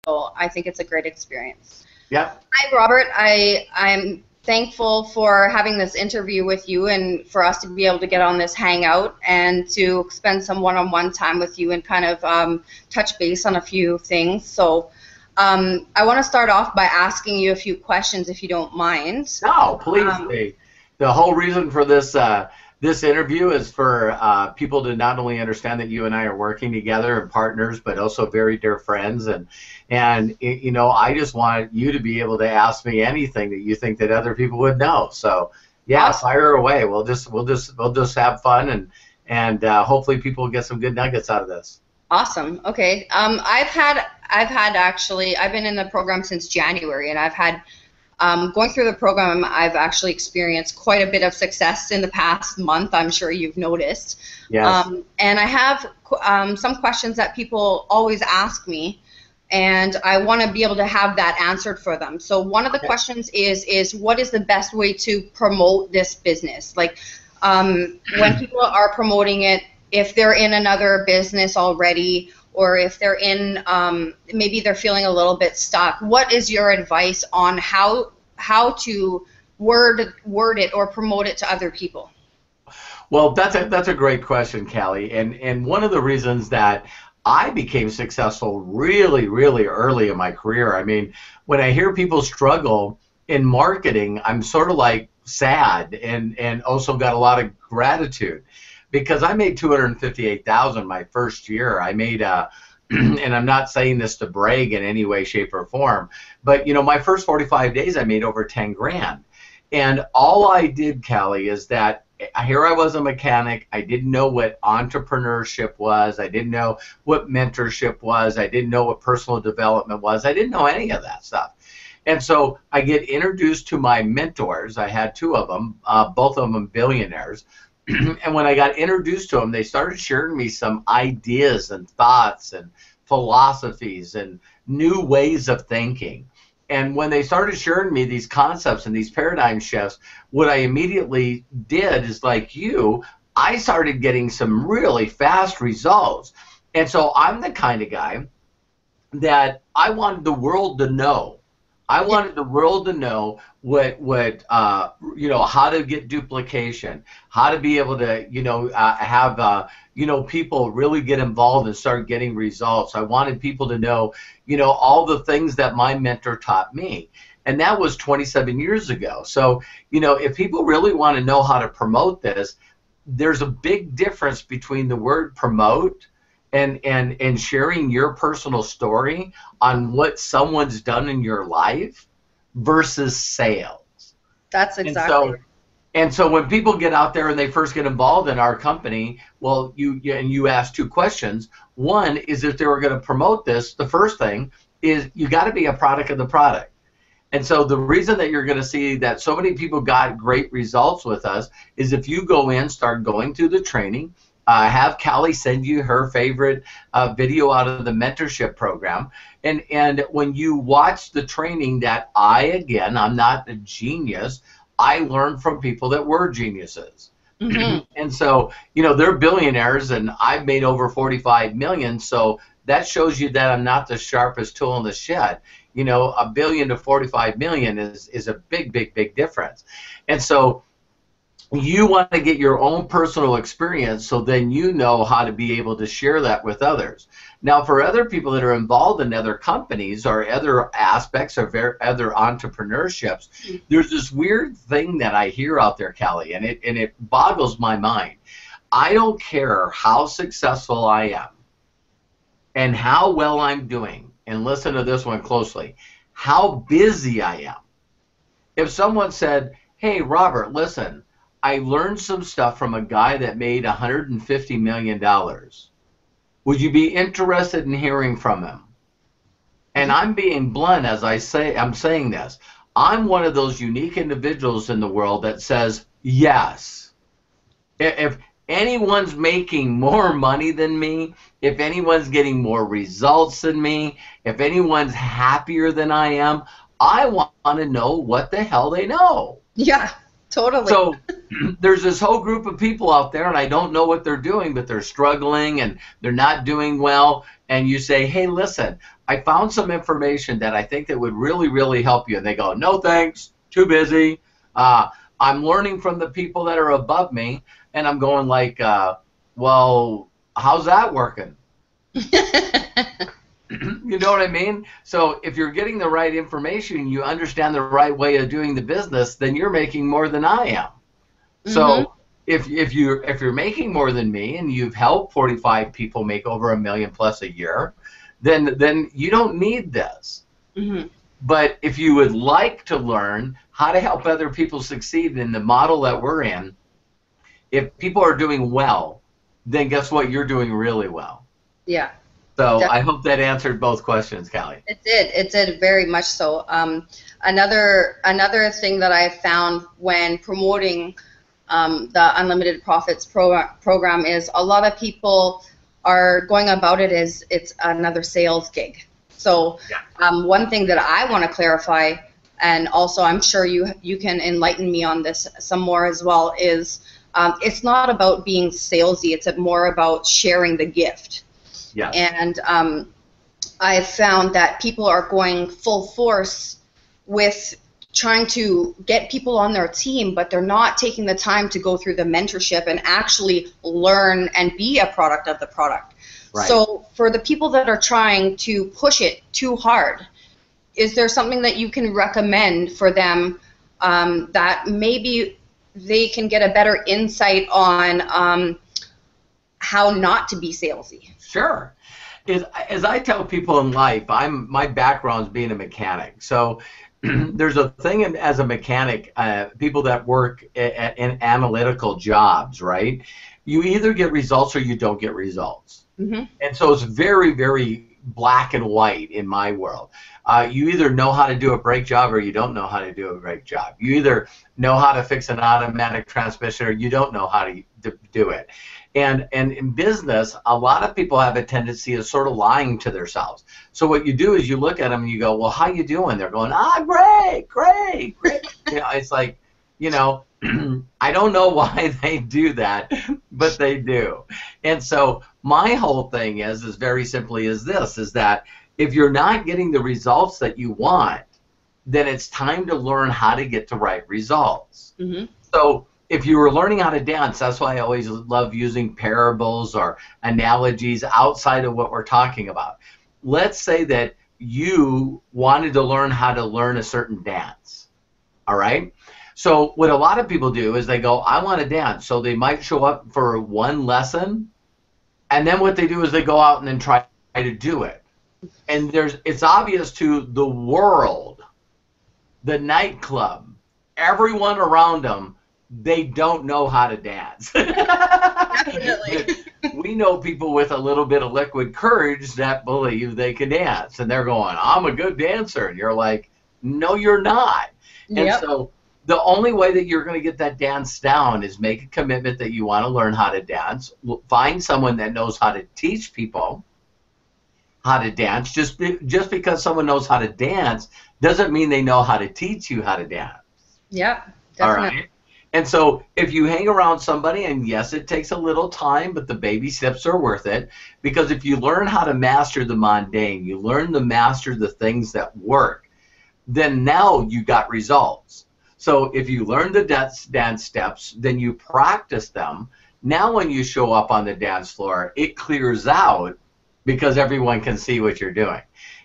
I think it's a great experience. Yeah. Hi, Robert. I'm thankful for having this interview with you and for us to be able to get on this hangout and to spend some one-on-one time with you and kind of touch base on a few things. So I want to start off by asking you a few questions, if you don't mind. No, please. The whole reason for this this interview is for people to not only understand that you and I are working together and partners, but also very dear friends. And you know, I just want you to be able to ask me anything that you think that other people would know. So yeah, Awesome. fire away. We'll just have fun and hopefully people will get some good nuggets out of this. Awesome. Okay. I've been in the program since January, and I've had going through the program, I've actually experienced quite a bit of success in the past month. I'm sure you've noticed. Yes. And I have some questions that people always ask me, and I want to be able to have that answered for them. So one of the questions is what is the best way to promote this business? Like when people are promoting it, if they're in another business already, or if they're in, maybe they're feeling a little bit stuck, what is your advice on how to word it or promote it to other people? Well, that's a great question, Calli. And one of the reasons that I became successful really, really early in my career, I mean, when I hear people struggle in marketing, I'm sort of like sad and also got a lot of gratitude. Because I made $258,000 my first year. I made and I'm not saying this to brag in any way, shape, or form, but you know, my first 45 days I made over 10 grand. And all I did, Calli, is that here I was a mechanic. I didn't know what entrepreneurship was. I didn't know what mentorship was. I didn't know what personal development was. I didn't know any of that stuff. And so I get introduced to my mentors. I had two of them, both of them billionaires. And when I got introduced to them, they started sharing me some ideas and thoughts and philosophies and new ways of thinking. And when they started sharing me these concepts and these paradigm shifts, what I immediately did is, like you, I started getting some really fast results. And so I'm the kind of guy that I wanted the world to know. I wanted the world to know what you know, how to get duplication, how to be able to, you know, have you know, people really get involved and start getting results. I wanted people to know, you know, all the things that my mentor taught me, and that was 27 years ago. So, you know, if people really want to know how to promote this, there's a big difference between the word promote and sharing your personal story on what someone's done in your life versus sales. That's exactly. And so when people get out there and they first get involved in our company, well, you ask two questions. One is if they were going to promote this, the first thing is you got to be a product of the product. And so the reason that you're going to see that so many people got great results with us is if you go in, start going through the training, have Calli send you her favorite video out of the mentorship program. And when you watch the training that I'm not a genius, I learned from people that were geniuses. Mm-hmm. And so, you know, they're billionaires and I've made over 45 million. So that shows you that I'm not the sharpest tool in the shed. You know, $1 billion to 45 million is a big, big, big difference. And so you want to get your own personal experience so then you know how to be able to share that with others. Now, for other people that are involved in other companies or other aspects of other entrepreneurships, there's this weird thing that I hear out there, Calli, and it boggles my mind. I don't care how successful I am and how well I'm doing, and listen to this one closely, how busy I am. If someone said, hey, Robert, listen, I learned some stuff from a guy that made $150 million. Would you be interested in hearing from him? And I'm being blunt as I'm saying this. I'm one of those unique individuals in the world that says yes. If anyone's making more money than me, if anyone's getting more results than me, if anyone's happier than I am, I want to know what the hell they know. Yeah. Totally. So there's this whole group of people out there, and I don't know what they're doing, but they're struggling and they're not doing well. and you say, hey, listen, I found some information that I think that would really, really help you. And they go, no thanks, too busy. I'm learning from the people that are above me. And I'm going like, well, how's that working? You know what I mean? So if you're getting the right information, you understand the right way of doing the business, then you're making more than I am. So if you're making more than me and you've helped 45 people make over $1 million plus a year, then you don't need this. But if you would like to learn how to help other people succeed in the model that we're in, if people are doing well, then guess what? You're doing really well. Yeah. So Definitely. I hope that answered both questions, Calli. It did very much so. Another thing that I found when promoting the Unlimited Profits program is a lot of people are going about it as it's another sales gig. So one thing that I want to clarify, and also I'm sure you can enlighten me on this some more as well, is it's not about being salesy. It's more about sharing the gift. Yeah. And I've found that people are going full force with trying to get people on their team, but they're not taking the time to go through the mentorship and actually learn and be a product of the product. Right. So for the people that are trying to push it too hard, is there something that you can recommend for them that maybe they can get a better insight on how not to be salesy? Sure. As I tell people in life, my background's being a mechanic. So there's a thing as a mechanic, people that work in analytical jobs, right? You either get results or you don't get results. And so it's very, very black and white in my world. You either know how to do a brake job or you don't know how to do a brake job. You either know how to fix an automatic transmission or you don't know how to do it. And in business, a lot of people have a tendency of sort of lying to themselves. So what you do is you look at them and you go, well, how you doing? They're going, great, great, great. It's like, I don't know why they do that, but they do. And so my whole thing is very simply is this, is that if you're not getting the results that you want, then it's time to learn how to get the right results. So if you were learning how to dance, that's why I always love using parables or analogies outside of what we're talking about. Let's say that you wanted to learn how to learn a certain dance, all right? So what a lot of people do is they go, I want to dance. So they might show up for one lesson, and then what they do is they go out and then try to do it. And it's obvious to the world, the nightclub, everyone around them, they don't know how to dance. Definitely. We know people with a little bit of liquid courage that believe they can dance, and they're going, I'm a good dancer. And you're like, no, you're not. And so the only way that you're going to get that dance down is make a commitment that you want to learn how to dance. Find someone that knows how to teach people how to dance. Just because someone knows how to dance doesn't mean they know how to teach you how to dance. Yeah, definitely. All right. And so if you hang around somebody, and yes, it takes a little time, but the baby steps are worth it, because if you learn how to master the mundane, you learn to master the things that work, then now you got results. So if you learn the dance steps, then you practice them. Now when you show up on the dance floor, it clears out because everyone can see what you're doing.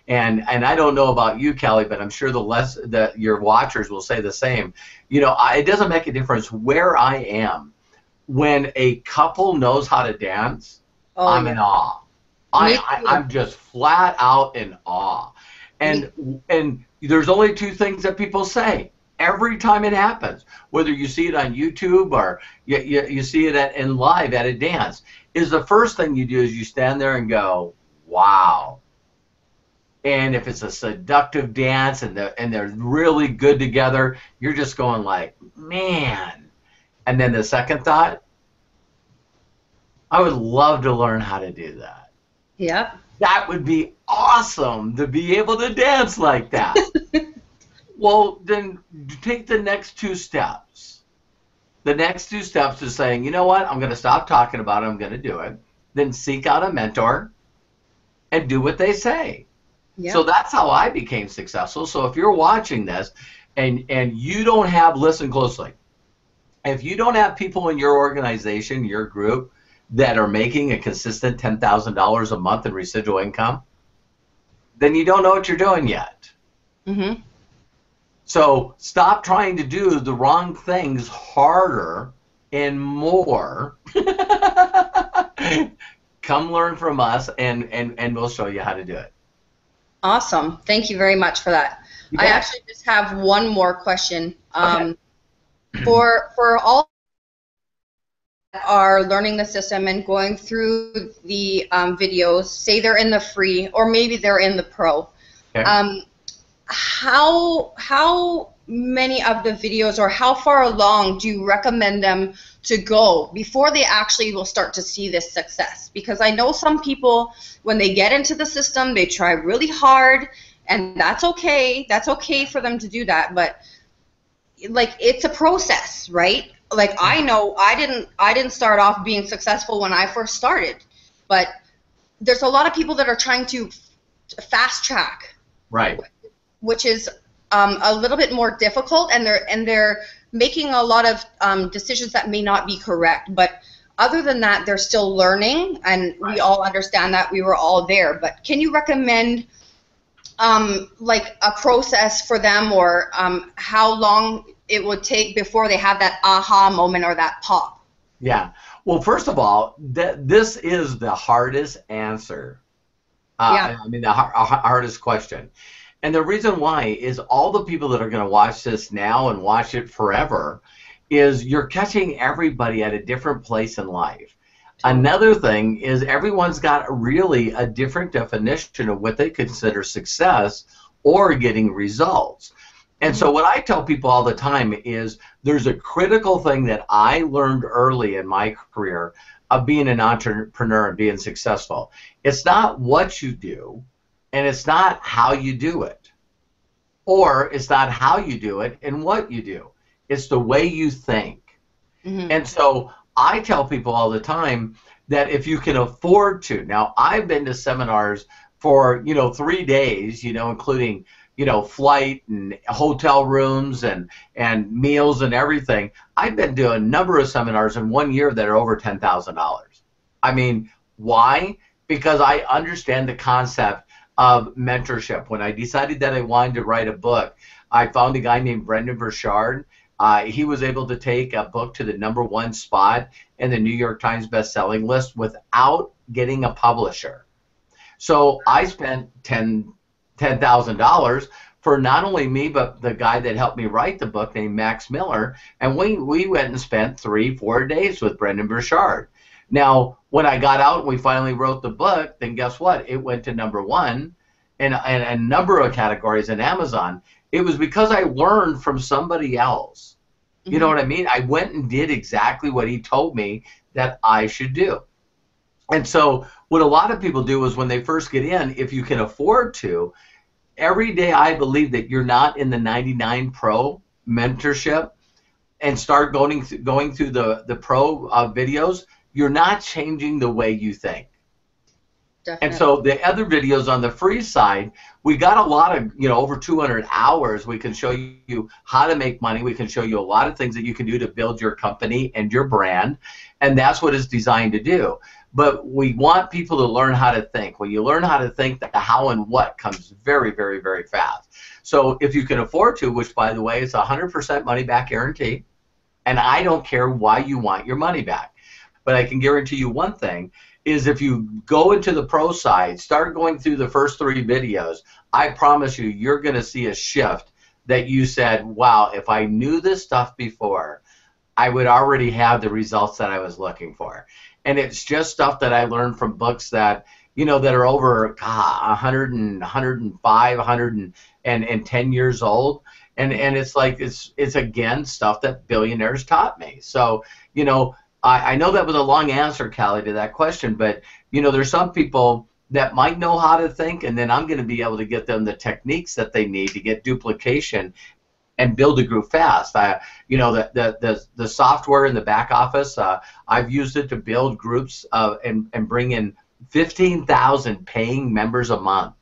And I don't know about you, Calli, but I'm sure your watchers will say the same. It doesn't make a difference where I am. When a couple knows how to dance, I'm in awe. I'm just flat out in awe. And there's only two things that people say every time it happens, whether you see it on YouTube or you see it in live at a dance, is the first thing you do is you stand there and go, wow. And if it's a seductive dance and they're really good together, you're just going like, man. And then the second thought, I would love to learn how to do that. Yeah. That would be awesome to be able to dance like that. Well, then take the next two steps. The next two steps is saying, you know what, I'm going to stop talking about it, I'm going to do it. Then seek out a mentor. and do what they say. Yeah. So that's how I became successful. So if you're watching this and you don't have, listen closely, if you don't have people in your organization, your group, that are making a consistent $10,000 a month in residual income, then you don't know what you're doing yet. Mm-hmm. So stop trying to do the wrong things harder and more. Come learn from us, and we'll show you how to do it. Awesome. Thank you very much for that. I actually just have one more question. Okay. For all that are learning the system and going through the videos, say they're in the free or maybe they're in the pro, Okay. how many of the videos or how far along do you recommend them to go before they actually will start to see this success? Because I know some people, when they get into the system, they try really hard, and that's okay. That's okay for them to do that, but like, it's a process, right? Like, I know I didn't start off being successful when I first started, but there's a lot of people that are trying to fast track, Right. which is a little bit more difficult, and they're making a lot of decisions that may not be correct. But other than that, they're still learning, and we all understand that. We were all there. But can you recommend like a process for them, or how long it would take before they have that aha moment or that pop? Yeah. Well, first of all, this is the hardest answer. Yeah. I mean, the hardest question. And the reason why is all the people that are going to watch this now and watch it forever is you're catching everybody at a different place in life. Another thing is everyone's got really a different definition of what they consider success or getting results. And so what I tell people all the time is there's a critical thing that I learned early in my career of being an entrepreneur and being successful. It's not what you do, and it's not how you do it. Or it's not how you do it and what you do. It's the way you think. Mm-hmm. And so I tell people all the time that if you can afford to, now I've been to seminars for 3 days, including flight and hotel rooms and meals and everything. I've been to a number of seminars in 1 year that are over $10,000. I mean, why? Because I understand the concept of mentorship. When I decided that I wanted to write a book, I found a guy named Brendon Burchard. He was able to take a book to the #1 spot in the New York Times best-selling list without getting a publisher. So I spent $10,000 for not only me, but the guy that helped me write the book named Max Miller, and we went and spent 3-4 days with Brendon Burchard. Now, when I got out and we finally wrote the book, then guess what? It went to #1 in a number of categories in Amazon. It was because I learned from somebody else. You know what I mean? I went and did exactly what he told me that I should do. And so what a lot of people do is when they first get in, if you can afford to, every day I believe that you're not in the 99 Pro mentorship and start going through the Pro videos, you're not changing the way you think. Definitely. And so the other videos on the free side, we got a lot of, over 200 hours. We can show you how to make money. We can show you a lot of things that you can do to build your company and your brand. And that's what it's designed to do. But we want people to learn how to think. When you learn how to think, the how and what comes very, very, very fast. So if you can afford to, which, by the way, is 100% money back guarantee, and I don't care why you want your money back. But I can guarantee you one thing, is if you go into the pro side, start going through the first 3 videos, I promise you, you're going to see a shift that you said, wow, if I knew this stuff before, I would already have the results that I was looking for. And it's just stuff that I learned from books that, that are over 100 and 105, 110 years old. And it's like, it's again, stuff that billionaires taught me. So, I know that was a long answer, Calli, to that question, but, there's some people that might know how to think, and then I'm going to be able to get them the techniques that they need to get duplication and build a group fast. The software in the back office, I've used it to build groups and bring in 15,000 paying members a month.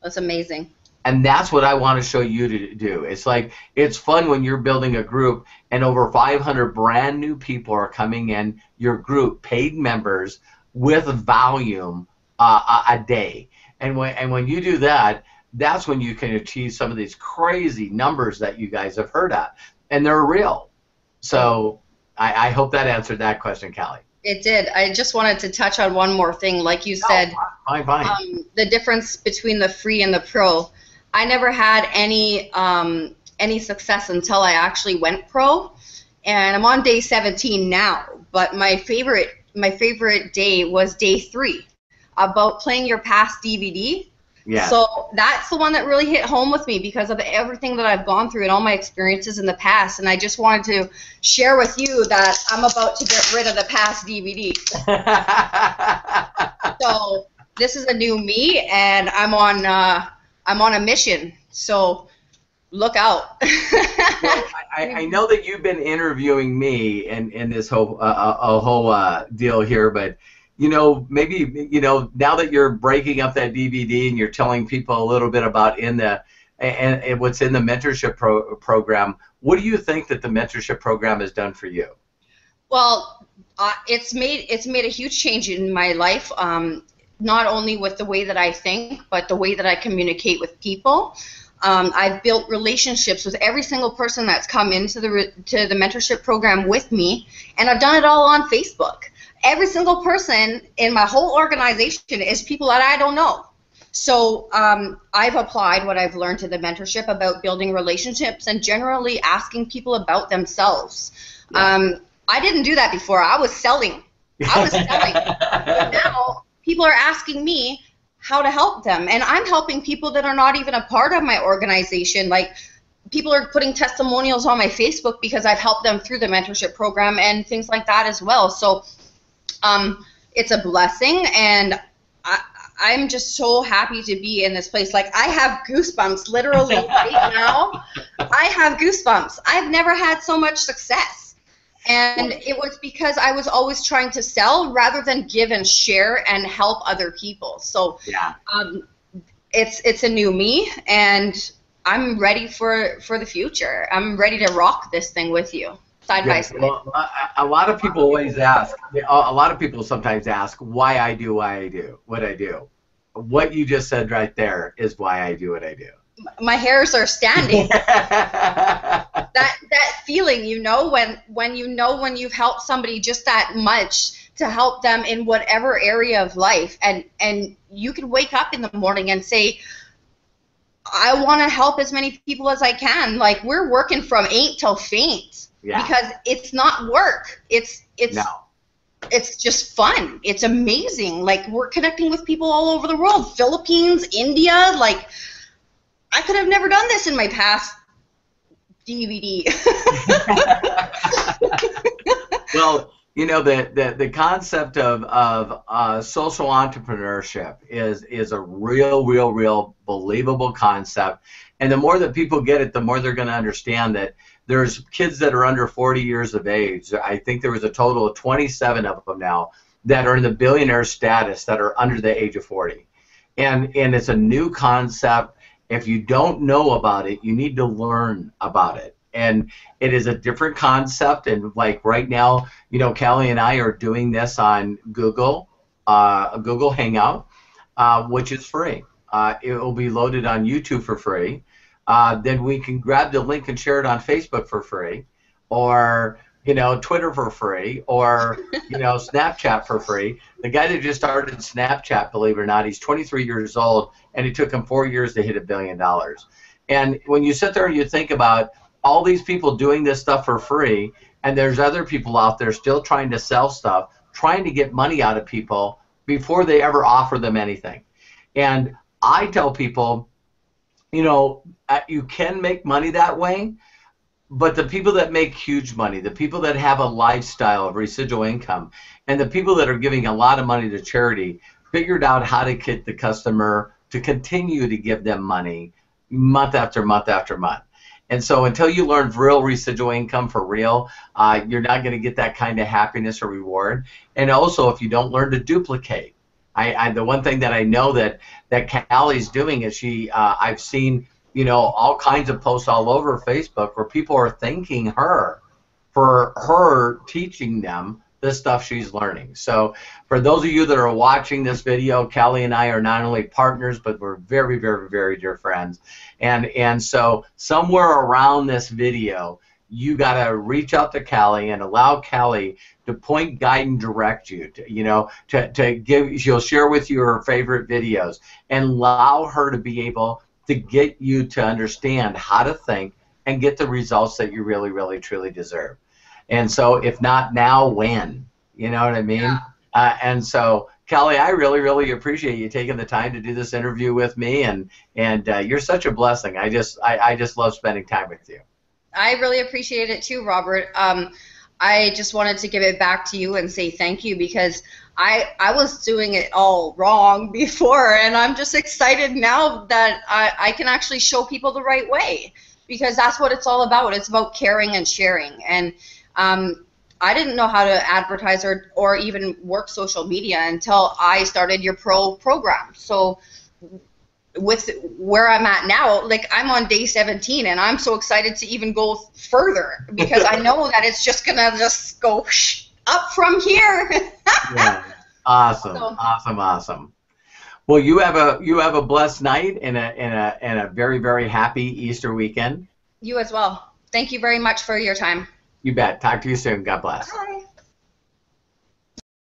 That's amazing. And that's what I want to show you to do. It's like, it's fun when you're building a group and over 500 brand new people are coming in your group, paid members with volume a day. And when you do that, that's when you can achieve some of these crazy numbers that you guys have heard of. And they're real. So I hope that answered that question, Calli. It did. I just wanted to touch on one more thing. Like you said, fine. The difference between the free and the pro. I never had any success until I actually went pro, and I'm on day 17 now. But my favorite day was day 3, about playing your past DVD. Yeah. So that's the one that really hit home with me because of everything that I've gone through and all my experiences in the past. And I just wanted to share with you that I'm about to get rid of the past DVD. So this is a new me, and I'm on a mission. So look out. Well, I know that you've been interviewing me in this whole deal here, but you know, maybe, you know, now that you're breaking up that DVD and you're telling people a little bit about and what's in the mentorship program, what do you think that the mentorship program has done for you? Well, it's made a huge change in my life, not only with the way that I think, but the way that I communicate with people. I've built relationships with every single person that's come into the mentorship program with me, and I've done it all on Facebook. Every single person in my whole organization is people that I don't know. So I've applied what I've learned to the mentorship about building relationships and generally asking people about themselves. Yeah. I didn't do that before. I was selling. But now people are asking me how to help them. And I'm helping people that are not even a part of my organization. Like, people are putting testimonials on my Facebook because I've helped them through the mentorship program and things like that as well. So it's a blessing, and I'm just so happy to be in this place. Like, I have goosebumps literally right now. I have goosebumps. I've never had so much success, and it was because I was always trying to sell rather than give and share and help other people. So yeah, it's a new me, and I'm ready for the future. I'm ready to rock this thing with you. Side by side. Well, a lot of people always ask, a lot of people sometimes ask why I do what I do. What you just said right there is why I do what I do. My hairs are standing. that feeling, you know, when you've helped somebody just that much to help them in whatever area of life, and you can wake up in the morning and say, I want to help as many people as I can. Like, we're working from 8 till faint. Yeah. Because it's not work. It's just fun. It's amazing. Like, we're connecting with people all over the world. Philippines, India. Like, I could have never done this in my past DVD. Well, you know, the concept of social entrepreneurship is a real believable concept. And the more that people get it, the more they're going to understand that there's kids that are under 40 years of age. I think there was a total of 27 of them now that are in the billionaire status that are under the age of 40. And it's a new concept. If you don't know about it, you need to learn about it. And it is a different concept. And like right now, you know, Calli and I are doing this on Google Hangout, which is free. It will be loaded on YouTube for free. Then we can grab the link and share it on Facebook for free, or, you know, Twitter for free, or, you know, Snapchat for free. The guy that just started Snapchat, believe it or not, he's 23 years old, and it took him 4 years to hit $1 billion. And when you sit there and you think about all these people doing this stuff for free, and there's other people out there still trying to sell stuff, trying to get money out of people before they ever offer them anything. And I tell people, you know, you can make money that way, but the people that make huge money, the people that have a lifestyle of residual income, and the people that are giving a lot of money to charity figured out how to get the customer to continue to give them money month after month after month. And so until you learn real residual income for real, you're not going to get that kind of happiness or reward. And also, if you don't learn to duplicate, The one thing that I know that Calli's doing is I've seen, you know, all kinds of posts all over Facebook where people are thanking her for her teaching them the stuff she's learning. So for those of you that are watching this video, Calli and I are not only partners, but we're very, very, very dear friends. And so somewhere around this video, you got to reach out to Calli and allow Calli to point, guide, and direct you. She'll share with you her favorite videos and allow her to be able to get you to understand how to think and get the results that you really, really, truly deserve. And so, if not now, when? You know what I mean? Yeah. And so, Calli, I really, really appreciate you taking the time to do this interview with me, and you're such a blessing. I just love spending time with you. I really appreciate it too, Robert. I just wanted to give it back to you and say thank you, because I was doing it all wrong before, and I'm just excited now that I can actually show people the right way, because that's what it's all about. It's about caring and sharing. And I didn't know how to advertise or even work social media until I started your pro program. So with where I'm at now, like, I'm on day 17, and I'm so excited to even go further, because I know that it's just gonna just go up from here. Yeah. Awesome. So, awesome. Well, you have a blessed night and a very, very happy Easter weekend. You as well. Thank you very much for your time. You bet. Talk to you soon. God bless. Bye.